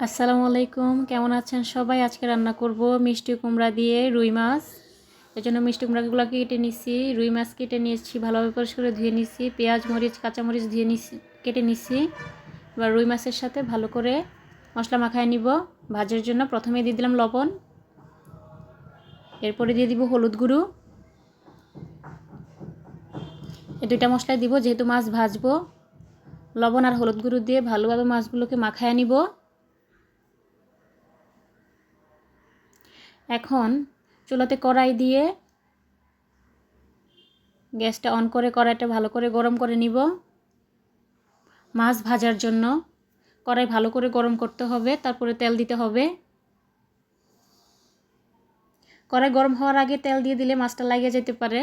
আসসালামু আলাইকুম, কেমন আছেন সবাই? আজকে রান্না করব মিষ্টি কুমড়া দিয়ে রুই মাছ। এজন্য মিষ্টি কুমড়াগুলোকে কেটে নিছি, রুই মাছ কেটে নিয়েছি, ভালোভাবে পরিষ্কার করে ধুয়ে নিছি, পেঁয়াজ মরিচ কাঁচামরিচ ধুয়ে নিছি, কেটে নিছি। এবার রুই মাছের সাথে ভালো করে মশলা মাখায় নিব। ভাজার জন্য প্রথমে দিয়ে দিলাম লবণ, এরপরে দিয়ে দিব হলুদ গুঁড়ো। এই দুইটা মশলাই দিব, যেহেতু মাছ ভাজবো। লবণ আর হলুদ গুঁড়ো দিয়ে ভালোভাবে মাছগুলোকে মাখায় নিব। এখন চুলাতে কড়াই দিয়ে গ্যাসটা অন করে কড়াইটা ভালো করে গরম করে নিব। মাছ ভাজার জন্য কড়াই ভালো করে গরম করতে হবে, তারপরে তেল দিতে হবে। কড়াই গরম হওয়ার আগে তেল দিয়ে দিলে মাছটা লাগিয়ে যেতে পারে,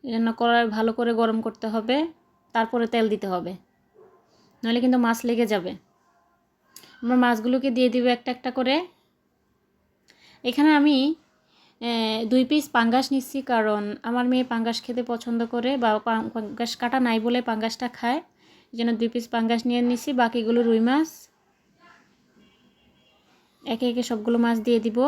এজন্য কড়াই ভালো করে গরম করতে হবে, তারপরে তেল দিতে হবে, নাহলে কিন্তু মাছ লেগে যাবে। আমরা মাছগুলোকে দিয়ে দিব একটা একটা করে। এখানে আমি 2 পিস পাঙ্গাস নিচ্ছি, কারণ আমার মেয়ে পাঙ্গাস খেতে পছন্দ করে, বা পাঙ্গাস কাটা নাই বলে পাঙ্গাসটা খায়, এই জন্য 2 পিস পাঙ্গাস নিয়ে নিচ্ছি। বাকিগুলো রুই মাছ। একে একে সবগুলো মাছ দিয়ে দিব।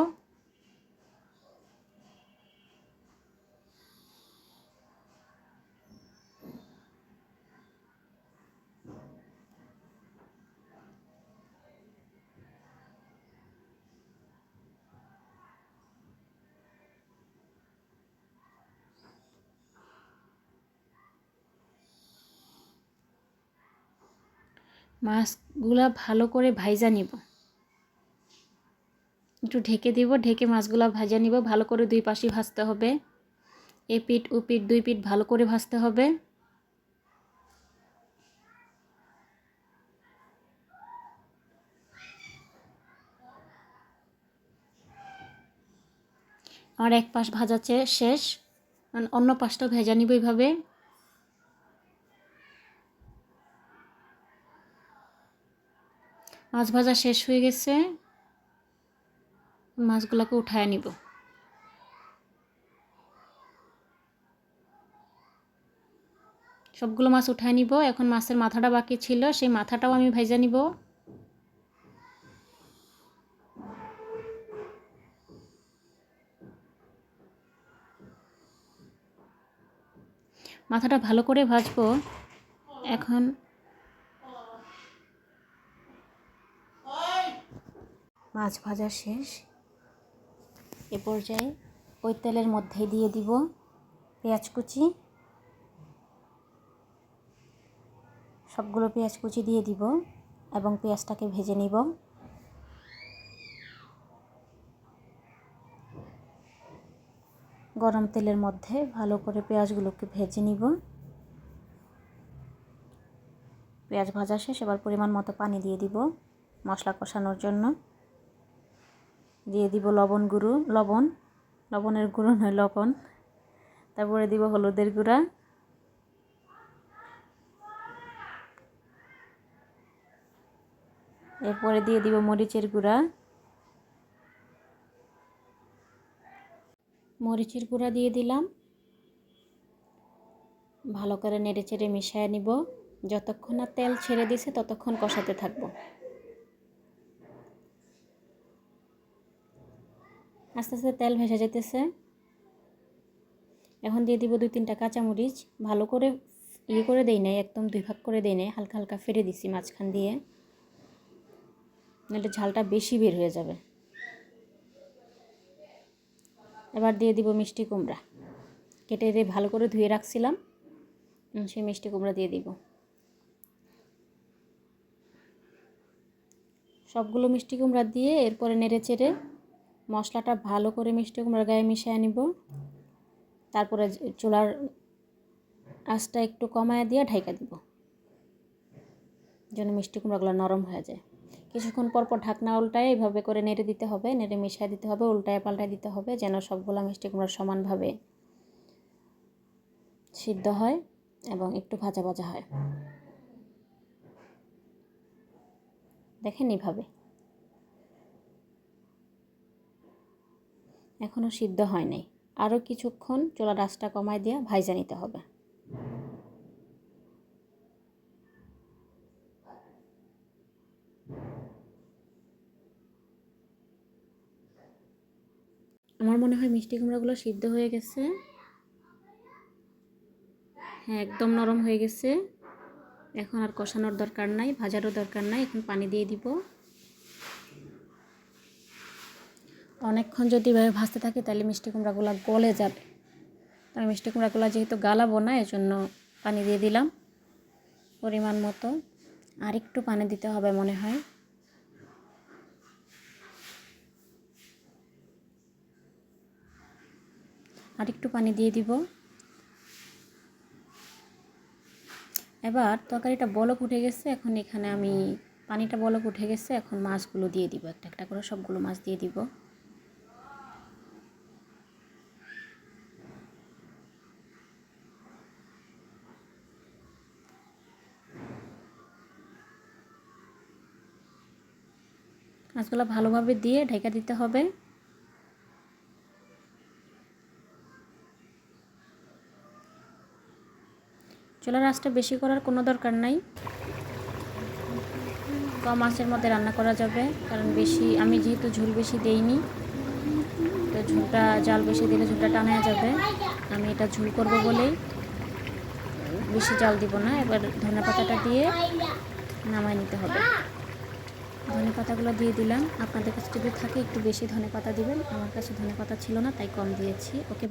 মাছগুলা ভালো করে ভাইজা নিব, একটু ঢেকে দিব, ঢেকে মাছগুলা ভাজা নিব। ভালো করে 2 পাশই ভাজতে হবে, এ পিঠ ও পিঠ 2 পিঠ ভালো করে ভাজতে হবে। আর এক পাশ ভাজা শেষ, অন্য পাশটাও ভেজা নিব এইভাবে। মাছ ভাজা শেষ হয়ে গেছে, মাছগুলোকে উঠায় নিব। সবগুলো মাছ উঠায় নিব। এখন মাছের মাথাটা বাকি ছিল, সেই মাথাটাও আমি ভেজে নিব। মাথাটা ভালো করে ভাজবো। এখন মাছ ভাজা শেষ, এ পর্যায়ে ওই তেলের মধ্যে দিয়ে দিব পেঁয়াজ কুচি। সবগুলো পেঁয়াজ কুচি দিয়ে দিব এবং পেঁয়াজটাকে ভেজে নিব। গরম তেলের মধ্যে ভালো করে পেঁয়াজগুলোকে ভেজে নিব। পেঁয়াজ ভাজা শেষ, এবার পরিমাণ মতো পানি দিয়ে দিব মশলা কষানোর জন্য। দিয়ে দিব লবণের গুঁড়ো নয়, লবণ। তারপরে দিব হলুদের গুঁড়া, এরপরে দিয়ে দিব মরিচের গুঁড়া। মরিচের গুঁড়া দিয়ে দিলাম, ভালো করে নেড়ে চেড়ে মিশিয়ে নিব। যতক্ষণ না তেল ছেড়ে দিছে ততক্ষণ কষাতে থাকবো। আস্তে আস্তে তেল ভেসে যেতেছে। এখন দিয়ে দিব 2-3টা কাঁচামরিচ। ভালো করে করে দেই নাই, একদম 2 ভাগ করে দেই নাই, হালকা হালকা ফেলে দিছি মাঝখান দিয়ে, নাহলে ঝালটা বেশি বের হয়ে যাবে। এবার দিয়ে দিব মিষ্টি কুমড়া, কেটে ভালো করে ধুয়ে রাখছিলাম, সেই মিষ্টি কুমড়া দিয়ে দিব। সবগুলো মিষ্টি কুমড়া দিয়ে এরপরে নেড়ে চেড়ে মশলাটা ভালো করে মিষ্টি কুমড়ার গায়ে মিশিয়ে নিব। তারপরে চুলার আঁচটা একটু কমায় দিয়ে ঢাকা দিব, যেন মিষ্টি কুমড়াগুলো নরম হয়ে যায়। কিছুক্ষণ পরপর ঢাকনা উল্টায় এইভাবে করে নেড়ে দিতে হবে, নেড়ে মিশিয়ে দিতে হবে, উল্টায় পাল্টায় দিতে হবে, যেন সবগুলো মিষ্টি কুমড়া সমানভাবে সিদ্ধ হয় এবং একটু ভাজা ভাজা হয়। দেখেন এইভাবে। এখনও সিদ্ধ হয় নাই, আরও কিছুক্ষণ চুলার আঁচটা কমায় দিয়ে ভাজা নিতে হবে। আমার মনে হয় মিষ্টি কুমড়াগুলো সিদ্ধ হয়ে গেছে। হ্যাঁ, একদম নরম হয়ে গেছে। এখন আর কষানোর দরকার নাই, ভাজারও দরকার নাই। এখন পানি দিয়ে দিব। অনেকক্ষণ যদি এভাবে ভাজতে থাকি তাহলে মিষ্টি কুমড়াগুলো গলে যাবে। আমি মিষ্টি কুমড়াগুলো যেহেতু গালাবো না, এজন্য পানি দিয়ে দিলাম পরিমাণ মতো। আর একটু পানি দিতে হবে মনে হয়। আর একটু পানি দিয়ে দিব। এবার তরকারিটা বলক উঠে গেছে। এখন এখানে আমি পানিটা বলক উঠে গেছে, এখন মাছগুলো দিয়ে দিব। একটা একটা করে সবগুলো মাছ দিয়ে দিব। মাছগুলো ভালোভাবে দিয়ে ঢেকে দিতে হবে। চুলার আঁচটা বেশি করার কোনো দরকার নাই, কম আঁচের মধ্যে রান্না করা যাবে। কারণ আমি যেহেতু ঝোল বেশি দেইনি, তো ঝোলটা জাল বেশি দিলে ঝোলটা টানা যাবে। আমি এটা ঝোল করব বলেই বেশি জাল দিব না। এবার ধনেপাতাটা দিয়ে নামাই নিতে হবে। ধনেপাতাগুলো দিয়ে দিলাম। আপনাদের কাছে যদি থাকে একটু বেশি ধনেপাতা দিবেন। আমার কাছে ধনেপাতা ছিল না, তাই কম দিয়েছি। ওকে।